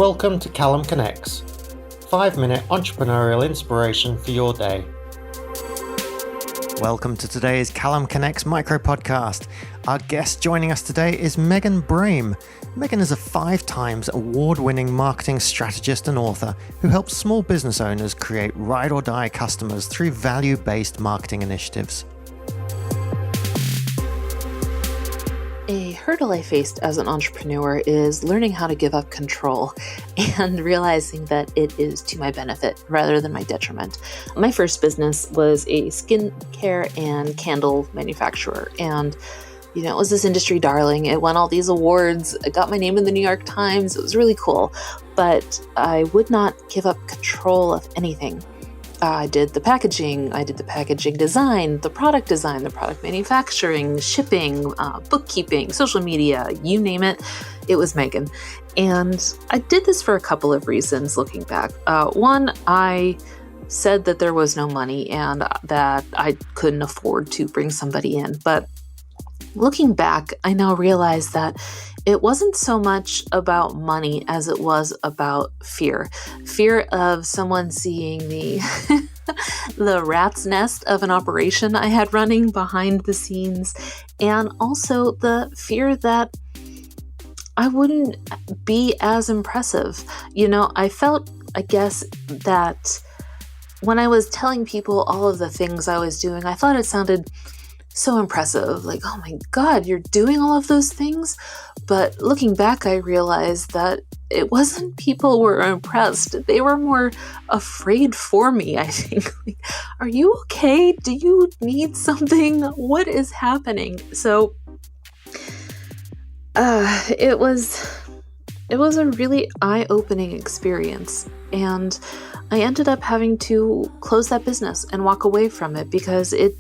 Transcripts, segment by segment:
Welcome to CallumConnects, 5-minute entrepreneurial inspiration for your day. Welcome to today's CallumConnects Micro-Podcast. Our guest joining us today is Brame. Megan is a 5-times award-winning marketing strategist and author who helps small business owners create ride-or-die customers through value-based marketing initiatives. A hurdle I faced as an entrepreneur is learning how to give up control and realizing that it is to my benefit rather than my detriment. My first business was a skincare and candle manufacturer, and it was this industry darling. It won all these awards. I got my name in the New York Times. It was really cool, but I would not give up control of anything. I did the packaging design, the product manufacturing, shipping, bookkeeping, social media, you name it, it was Megan. And I did this for a couple of reasons looking back. One, I said that there was no money and that I couldn't afford to bring somebody in. But looking back, I now realize that it wasn't so much about money as it was about fear. Fear of someone seeing the rat's nest of an operation I had running behind the scenes, and also the fear that I wouldn't be as impressive. I felt, that when I was telling people all of the things I was doing, I thought it sounded so impressive, like, oh my God, you're doing all of those things. But looking back, I realized that it wasn't people were impressed. They were more afraid for me, I think. Like, are you okay? Do you need something? What is happening? So it was a really eye-opening experience. And I ended up having to close that business and walk away from it because it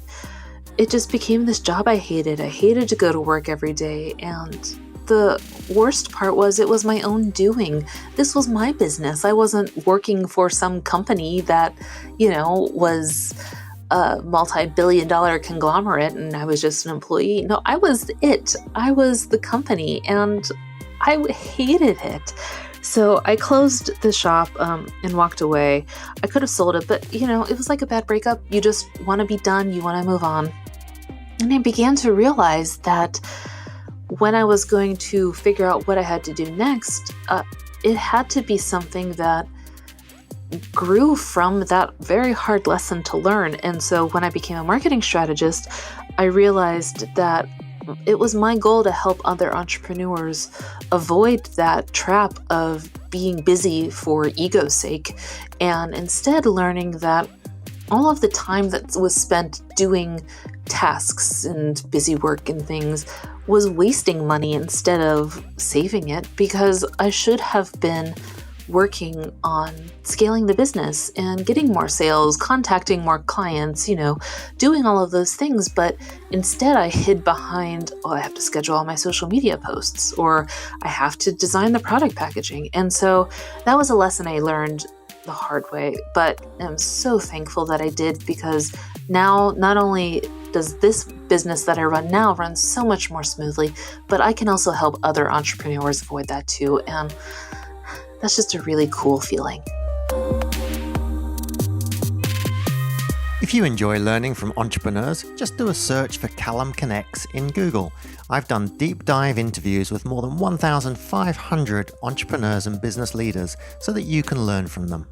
just became this job I hated. I hated to go to work every day. And the worst part was it was my own doing. This was my business. I wasn't working for some company that, was a multi-billion-dollar conglomerate and I was just an employee. No, I was it. I was the company and I hated it. So I closed the shop and walked away. I could have sold it, but it was like a bad breakup. You just want to be done. You want to move on. And I began to realize that when I was going to figure out what I had to do next, it had to be something that grew from that very hard lesson to learn. And so when I became a marketing strategist, I realized that it was my goal to help other entrepreneurs avoid that trap of being busy for ego's sake, and instead learning that all of the time that was spent doing tasks and busy work and things was wasting money instead of saving it, because I should have been working on scaling the business and getting more sales, contacting more clients, doing all of those things. But instead I hid behind, I have to schedule all my social media posts, or I have to design the product packaging. And so that was a lesson I learned the hard way, but I'm so thankful that I did, because now not only does this business that I run now run so much more smoothly, but I can also help other entrepreneurs avoid that too. And that's just a really cool feeling. If you enjoy learning from entrepreneurs, just do a search for CallumConnects in Google. I've done deep dive interviews with more than 1,500 entrepreneurs and business leaders so that you can learn from them.